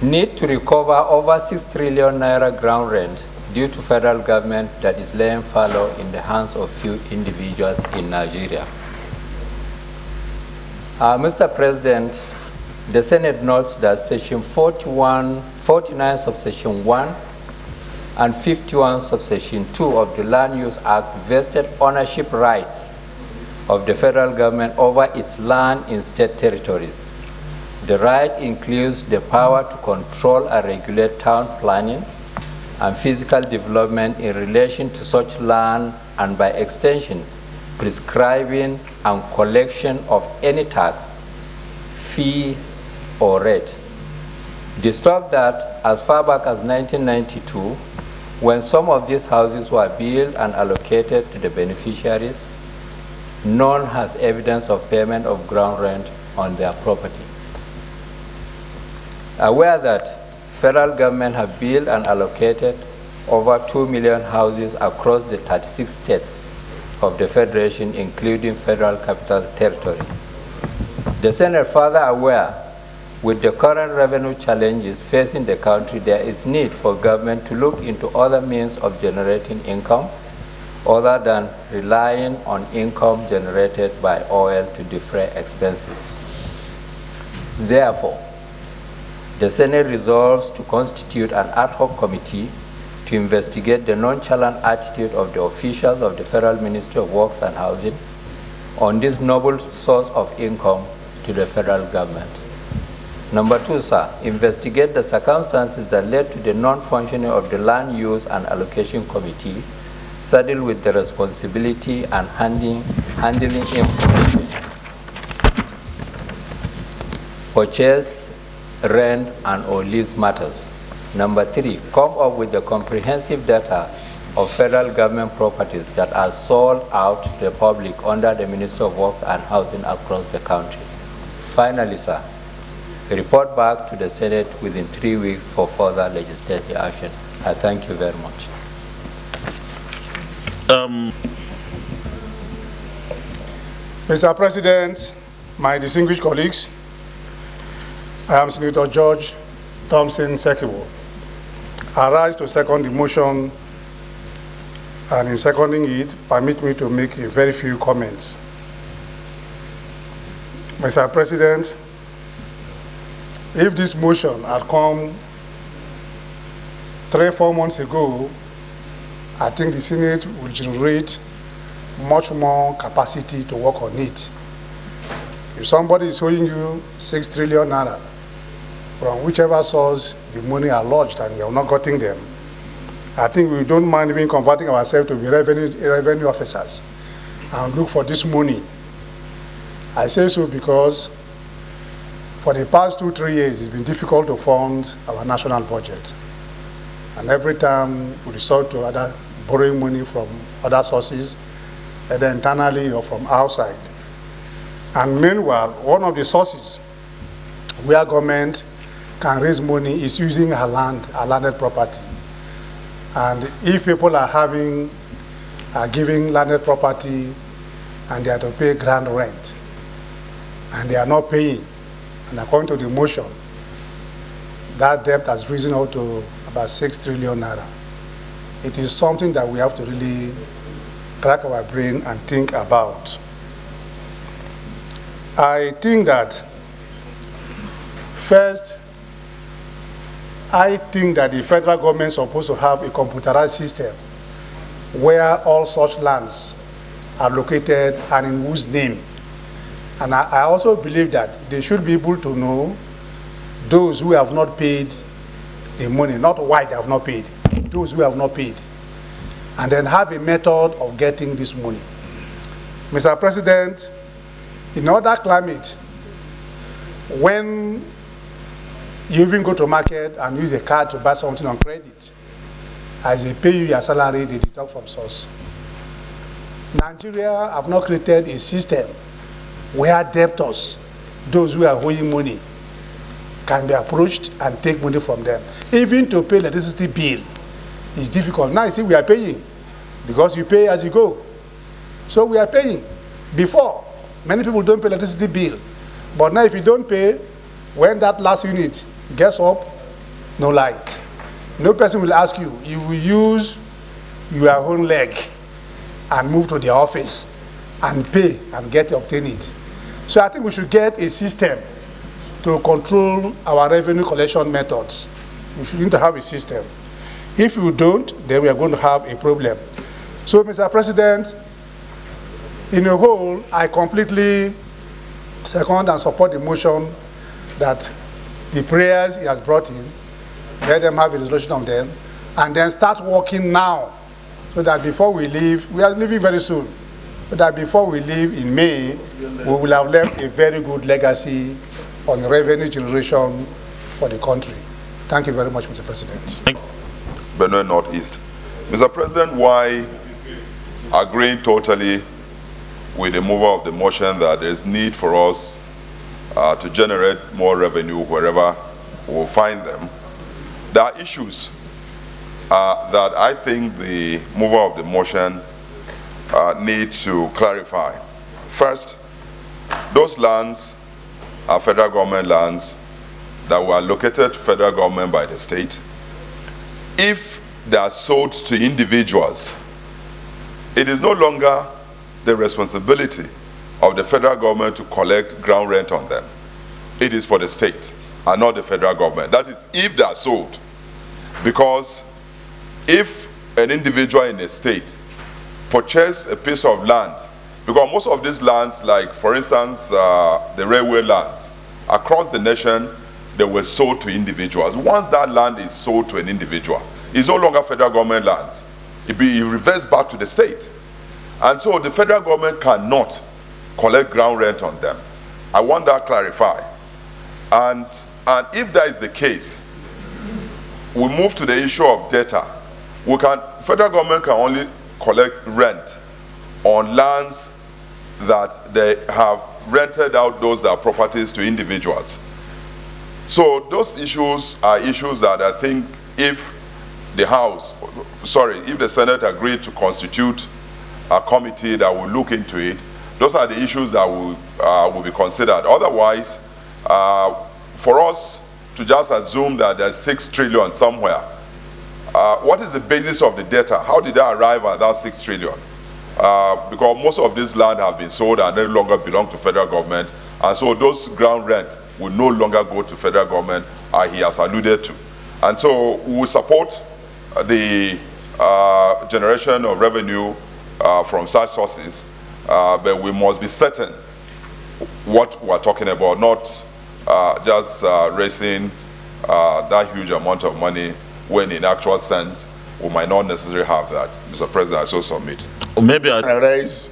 need to recover over 6 trillion naira ground rent due to federal government that is laying fallow in the hands of few individuals in Nigeria. Mr. President, the Senate notes that Section 49 subsection 1 and 51 subsection 2 of the Land Use Act vested ownership rights of the federal government over its land in state territories. The right includes the power to control and regulate town planning and physical development in relation to such land, and by extension, prescribing and collection of any tax, fee, or rate. Disturbed that as far back as 1992, when some of these houses were built and allocated to the beneficiaries, none has evidence of payment of ground rent on their property. Aware that federal government have built and allocated over 2 million houses across the 36 states of the Federation, including Federal Capital Territory. The Senate further aware, with the current revenue challenges facing the country, there is need for government to look into other means of generating income other than relying on income generated by oil to defray expenses. Therefore, the Senate resolves to constitute an ad hoc committee to investigate the nonchalant attitude of the officials of the Federal Ministry of Works and Housing on this noble source of income to the federal government. Number 2, sir, investigate the circumstances that led to the non-functioning of the Land Use and Allocation Committee, saddled with the responsibility and handling information, purchase, rent, and or lease matters. Number 3, come up with the comprehensive data of federal government properties that are sold out to the public under the Ministry of Works and Housing across the country. Finally, sir, report back to the Senate within 3 weeks for further legislative action. I thank you very much. Mr. President, my distinguished colleagues, I am Senator George Thompson Sekibo. I rise to second the motion, and in seconding it, permit me to make a very few comments. Mr. President, if this motion had come 3-4 months ago, I think the Senate will generate much more capacity to work on it. If somebody is owing you 6 trillion naira, from whichever source the money are lodged and we have not gotten them, I think we don't mind even converting ourselves to be revenue officers and look for this money. I say so because for the past 2-3 years, it's been difficult to fund our national budget. And every time we resort to other borrowing money from other sources, either internally or from outside. And meanwhile, one of the sources where government can raise money is using our landed property. And if people are giving landed property and they are to pay ground rent, and they are not paying, and according to the motion, that debt has risen up to about 6 trillion naira. It is something that we have to really crack our brain and think about. I think that first, I think that the federal government is supposed to have a computerized system where all such lands are located and in whose name. And I also believe that they should be able to know those who have not paid the money, not why they have not paid, those who have not paid, and then have a method of getting this money. Mr. President, in other climate, when you even go to market and use a card to buy something on credit, as they pay you your salary, they deduct from source. Nigeria have not created a system where debtors, those who are owing money, can be approached and take money from them. Even to pay electricity bill is difficult. Now you see we are paying because you pay as you go. So we are paying. Before, many people don't pay electricity bill. But now if you don't pay, When that last unit gets up, no light. No person will ask you. You will use your own leg and move to the office and pay and obtain it. So I think we should get a system to control our revenue collection methods. We should need to have a system. If we don't, then we are going to have a problem. So, Mr. President, in a whole, I completely second and support the motion that the prayers he has brought in, let them have a resolution on them, and then start working now, so that before we leave, we are leaving very soon, but that before we leave in May, we will have left a very good legacy on revenue generation for the country. Thank you very much, Mr. President. Benue Northeast. Mr. President, why agreeing totally with the mover of the motion that there is need for us to generate more revenue wherever we'll find them, there are issues that I think the mover of the motion needs to clarify. First, those lands are federal government lands that were allocated to federal government by the state. If they are sold to individuals, it is no longer the responsibility of the federal government to collect ground rent on them. It is for the state and not the federal government. That is, if they are sold. Because if an individual in a state purchase a piece of land, because most of these lands, like for instance, the railway lands, across the nation, they were sold to individuals. Once that land is sold to an individual, it's no longer federal government lands. It reverts back to the state. And so the federal government cannot collect ground rent on them. I want that clarified. And if that is the case, we move to the issue of data. Federal government can only collect rent on lands that they have rented out those that are properties to individuals. So those issues are issues that I think if if the Senate agreed to constitute a committee that will look into it, those are the issues that will be considered. Otherwise, for us to just assume that there's 6 trillion somewhere, what is the basis of the data? How did they arrive at that 6 trillion? Because most of this land have been sold and no longer belong to federal government, and so those ground rent will no longer go to federal government, he has alluded to. And so we will support the generation of revenue from such sources, but we must be certain what we're talking about, not just raising that huge amount of money when in actual sense we might not necessarily have that. Mr. President, I so submit. Maybe I rise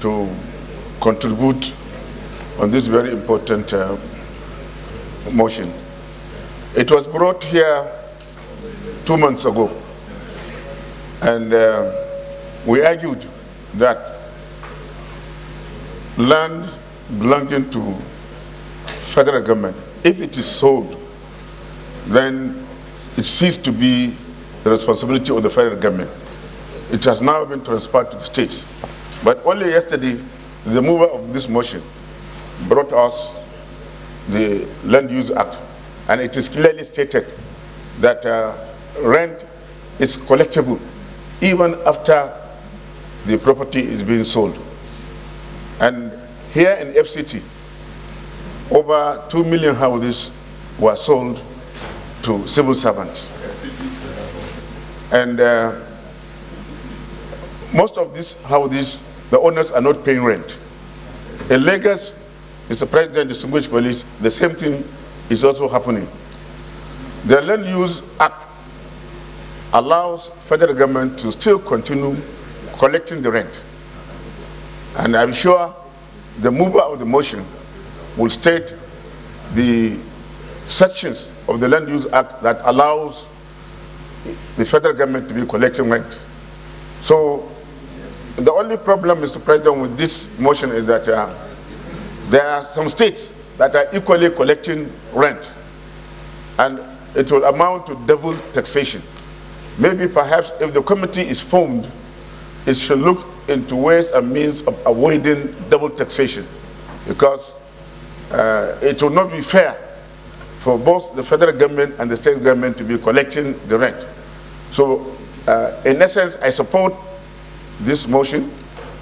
to contribute on this very important motion. It was brought here 2 months ago, and we argued that land belonging to federal government, if it is sold, then it ceased to be the responsibility of the federal government. It has now been transferred to the states. But only yesterday, the mover of this motion brought us the Land Use Act, and it is clearly stated that rent is collectible even after the property is being sold. And here in FCT, over 2 million houses were sold to civil servants. And most of these houses, the owners are not paying rent. In Lagos, Mr. President, distinguished colleagues, the same thing is also happening. The Land Use Act allows federal government to still continue collecting the rent. And I'm sure the mover of the motion will state the sections of the Land Use Act that allows the federal government to be collecting rent. So the only problem, Mr. President, with this motion is that there are some states that are equally collecting rent, and it will amount to double taxation. Maybe perhaps if the committee is formed, it should look into ways and means of avoiding double taxation, because it will not be fair for both the federal government and the state government to be collecting the rent. So, in essence, I support this motion,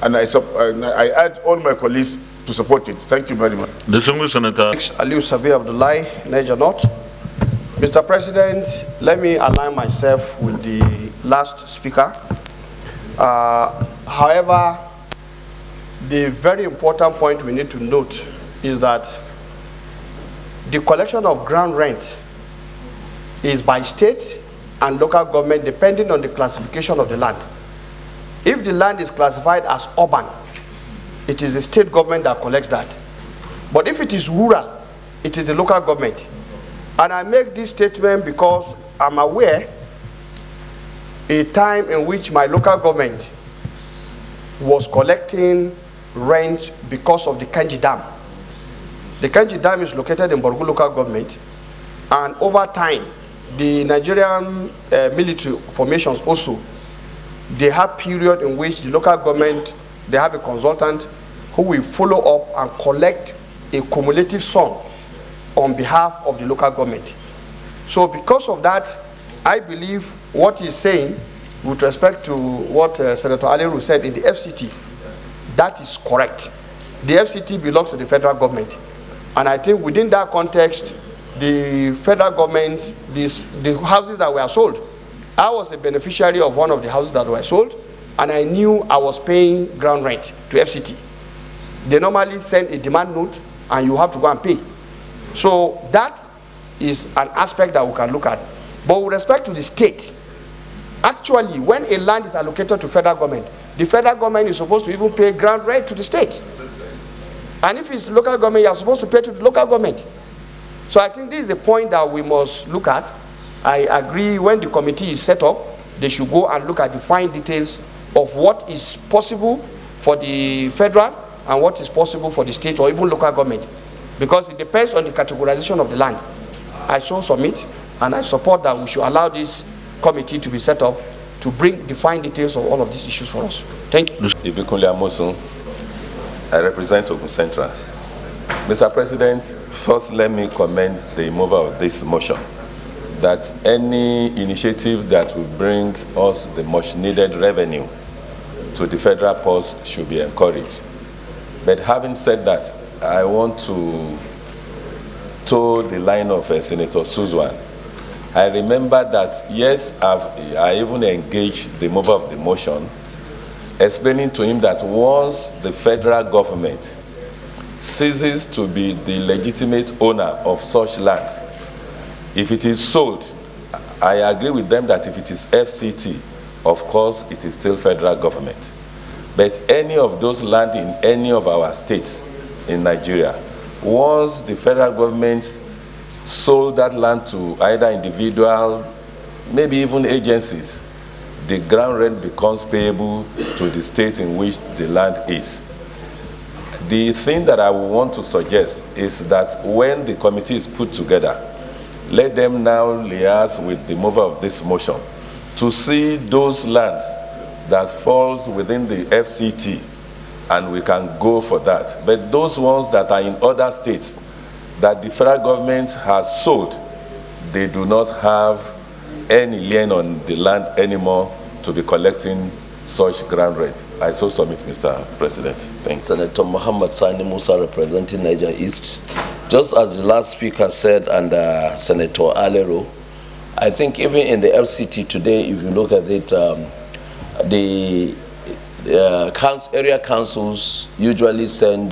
and I urge all my colleagues to support it. Thank you very much. Distinguished Senator Aliu Sabi Abdullahi, Niger North. Mr. President, let me align myself with the last speaker. However, the very important point we need to note is that the collection of ground rent is by state and local government depending on the classification of the land. If the land is classified as urban, it is the state government that collects that. But if it is rural, it is the local government. And I make this statement because I'm aware a time in which my local government was collecting rent because of the Kanji Dam. The Kanji Dam is located in Borgu local government, and over time, the Nigerian military formations also, they have period in which the local government, they have a consultant who will follow up and collect a cumulative sum on behalf of the local government. So because of that, I believe what he's saying with respect to what Senator Aleru said in the FCT, that is correct. The FCT belongs to the federal government. And I think within that context, the federal government, the houses that were sold, I was a beneficiary of one of the houses that were sold, and I knew I was paying ground rent to FCT. They normally send a demand note, and you have to go and pay. So that is an aspect that we can look at. But with respect to the state, actually, when a land is allocated to federal government, the federal government is supposed to even pay ground rent to the state. And if it's local government, you are supposed to pay to the local government. So I think this is a point that we must look at. I agree when the committee is set up, they should go and look at the fine details of what is possible for the federal and what is possible for the state or even local government. Because it depends on the categorization of the land. I so submit, and I support that we should allow this committee to be set up to bring the fine details of all of these issues for us. Thank you. Ibikunle Amosun, I represent Ogun Central. Mr. President, first let me commend the mover of this motion, that any initiative that will bring us the much needed revenue to the federal purse should be encouraged. But having said that, I want to toe the line of Senator Suzwan. I remember that, yes, I even engaged the mover of the motion, explaining to him that once the federal government ceases to be the legitimate owner of such land, if it is sold, I agree with them that if it is FCT, of course, it is still federal government. But any of those land in any of our states in Nigeria, once the federal government sold that land to either individual, maybe even agencies, the ground rent becomes payable to the state in which the land is. The thing that I would want to suggest is that when the committee is put together, let them now liaise with the mover of this motion to see those lands that falls within the FCT, and we can go for that. But those ones that are in other states that the federal government has sold, they do not have any lien on the land anymore to be collecting such ground rent. I so submit, Mr. President. Thanks. Senator Muhammad Sani Musa, representing Niger East. Just as the last speaker said, and Senator Alero, I think even in the FCT today, if you look at it, the area councils usually send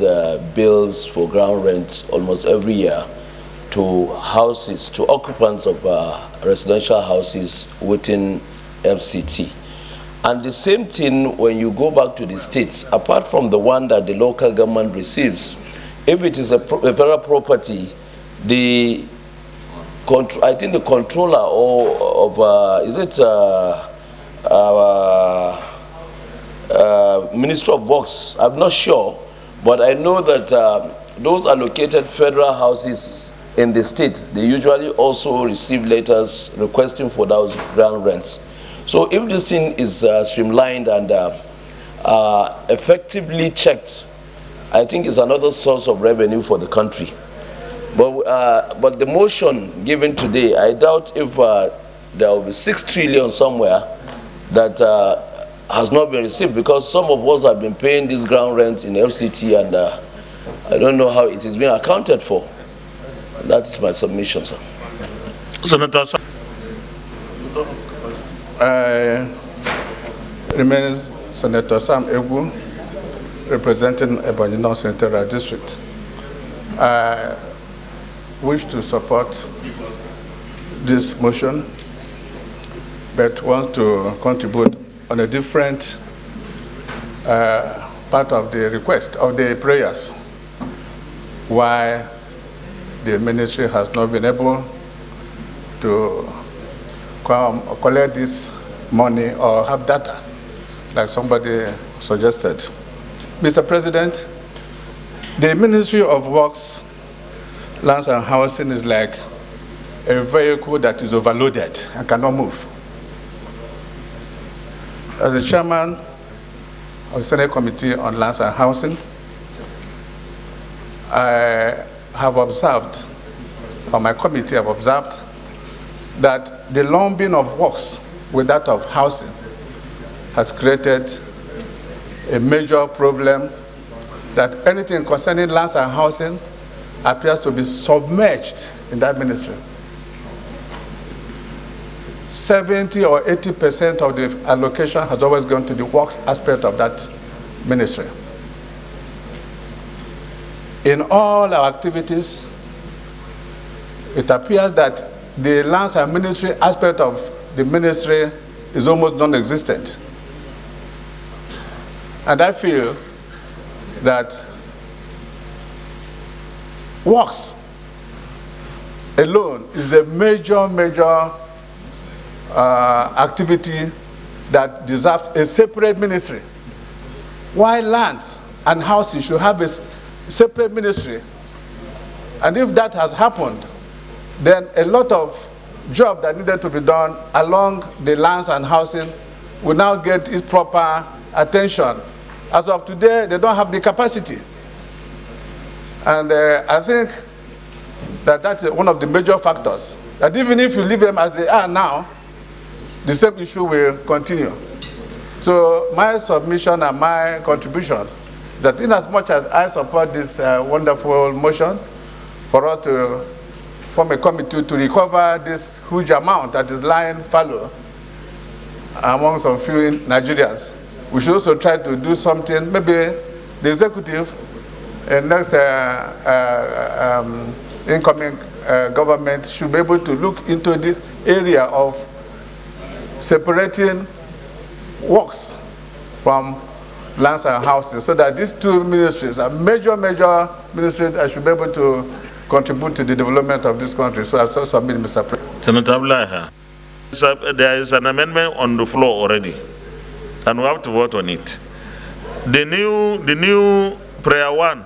bills for ground rent almost every year to houses, to occupants of residential houses within FCT. And the same thing when you go back to the states, apart from the one that the local government receives, if it is a federal property, I think the controller Minister of Works, I'm not sure, but I know that those allocated federal houses in the state, they usually also receive letters requesting for those ground rents. So if this thing is streamlined and effectively checked, I think it's another source of revenue for the country. But the motion given today, I doubt if there will be 6 trillion somewhere that has not been received, because some of us have been paying this ground rent in FCT, and I don't know how it is being accounted for. That is my submission, sir. Senator, I remain Senator Sam Egu, representing Ebonyi North Senatorial District. I wish to support this motion, but want to contribute on a different part of the request, of the prayers, why the ministry has not been able to collect this money or have data, like somebody suggested. Mr. President, the Ministry of Works, Lands and Housing is like a vehicle that is overloaded and cannot move. As the chairman of the Senate Committee on Lands and Housing, I have observed, or my committee have observed, that the lumping of works with that of housing has created a major problem, that anything concerning lands and housing appears to be submerged in that ministry. 70 or 80% of the allocation has always gone to the works aspect of that ministry. In all our activities, it appears that the lands and ministry aspect of the ministry is almost non-existent. And I feel that works alone is a major activity that deserves a separate ministry. Why lands and houses should have a separate ministry? And if that has happened, then a lot of job that needed to be done along the lands and housing will now get its proper attention. As of today, they don't have the capacity. And I think that that's one of the major factors, that even if you leave them as they are now, the same issue will continue. So my submission and my contribution is that in as much as I support this wonderful motion for us to form a committee to recover this huge amount that is lying fallow among some few Nigerians, we should also try to do something. Maybe the executive and next incoming government should be able to look into this area of separating works from lands and houses, so that these two ministries are major ministries that should be able to contribute to the development of this country. So I submit, Mr. President. Senator Abubakar, there is an amendment on the floor already, and we have to vote on it. The new prayer one.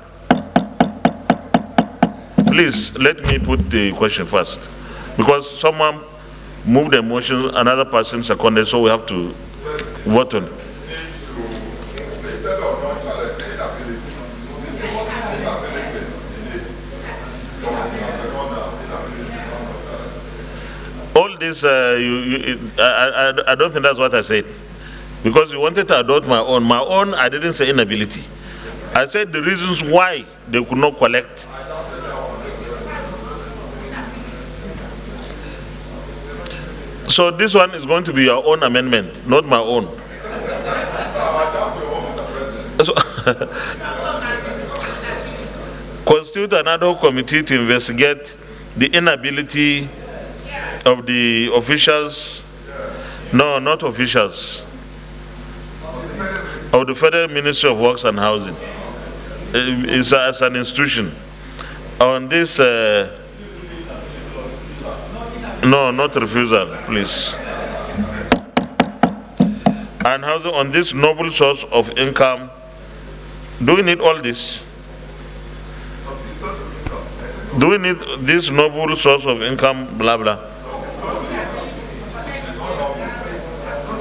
Please let me put the question first, because someone moved the motion, another person seconded, so we have to vote on it. All this, I don't think that's what I said, because you wanted to adopt my own. My own, I didn't say inability. I said the reasons why they could not collect. So this one is going to be your own amendment, not my own. So, constitute an Adhoc Committee to investigate the inability of the officials, no, not officials, of the Federal Ministry of Works and Housing. It's as an institution. On this, no, not refusal, please. And housing on this noble source of income. Do we need all this? Do we need this noble source of income, blah, blah?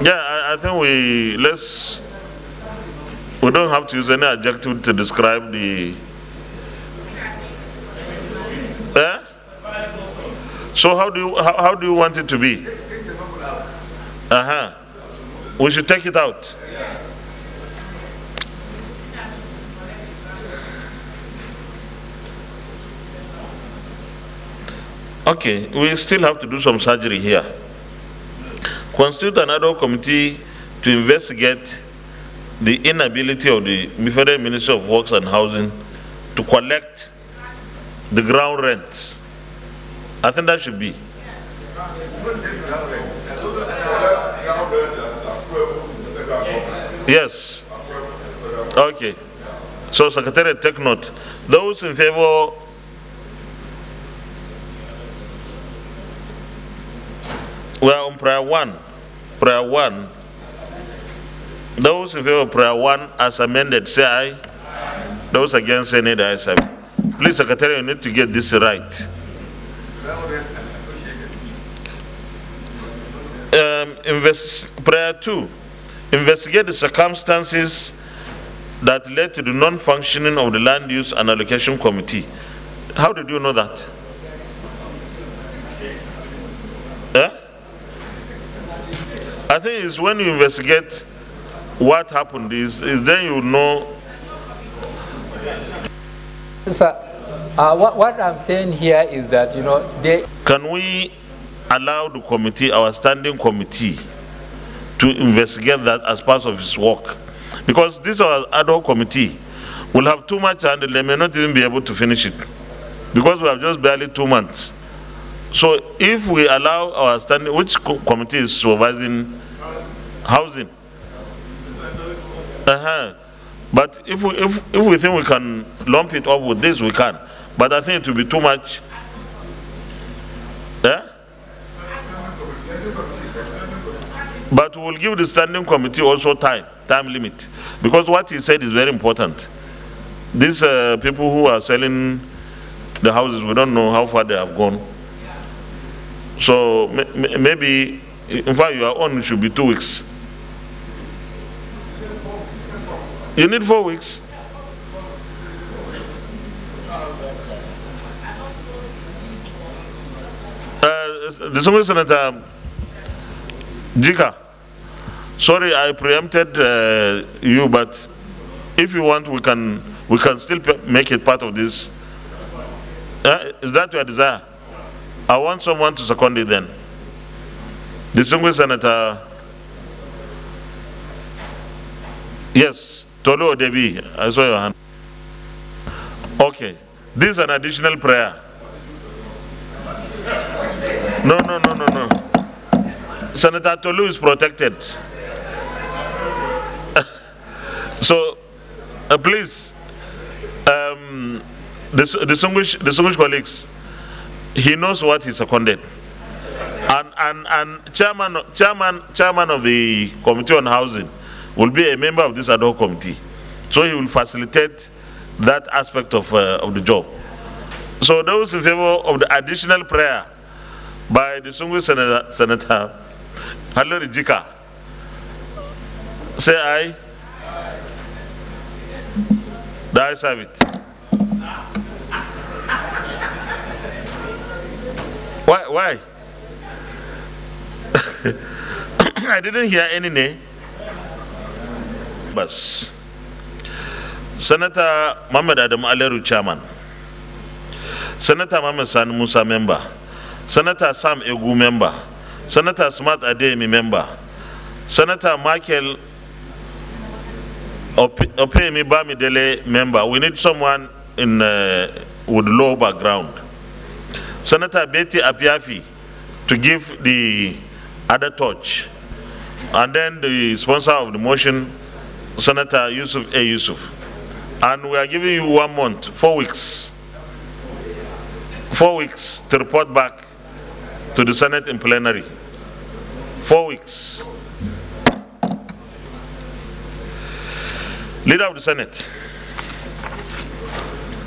Yeah, I think we don't have to use any adjective to describe the, So how do you want it to be? We should take it out. Okay, we still have to do some surgery here. Constitute an Adhoc Committee to investigate the inability of the Federal Ministry of Works and Housing to collect the ground rent. I think that should be. Yes. Okay. So Secretary, take note. Those in favor. We are on prayer one. Prayer one. Those in favor of prayer one as amended, say aye. Those against, say nay. The ayes have it. Please, Secretary, you need to get this right. Prayer two. Investigate the circumstances that led to the non-functioning of the Land Use and Allocation Committee. How did you know that? I think it's when you investigate what happened is then you know. Sir, what I'm saying here is that, you know, Can we allow the committee, our standing committee, to investigate that as part of its work? Because this our Adhoc Committee will have too much and they may not even be able to finish it. Because we have just barely 2 months. So if we allow our standing, which committee is supervising housing? But if we think we can lump it up with this, we can. But I think it will be too much. But we will give the standing committee also time limit, because what he said is very important. These people who are selling the houses, we don't know how far they have gone. So maybe, in fact, your own should be 2 weeks. You need 4 weeks. The Senator Jika, sorry I preempted you, but if you want, we can still make it part of this. Is that your desire? I want someone to second it then. Distinguished Senator. Yes, Tolu Odebi, I saw your hand. Okay, this is an additional prayer. No. Senator Tolu is protected. So, please, distinguished colleagues, he knows what he seconded. And chairman of the Committee on Housing will be a member of this Adhoc Committee. So he will facilitate that aspect of the job. So those in favor of the additional prayer by the distinguished Senator Halori Jika, say aye. The ayes have it. Why? I didn't hear any nay. Bas. Senator Mohammed Adam Aleru, chairman. Senator Mohammed Sani Musa, member. Senator Sam Egu, member. Senator Smart Ademi, member. Senator Michael Opemi Bamidele, member. We need someone with low background. Senator Betty Apiafi to give the other touch. And then the sponsor of the motion, Senator Yusuf A. Yusuf. And we are giving you 1 month, 4 weeks. 4 weeks to report back to the Senate in plenary. 4 weeks. Leader of the Senate.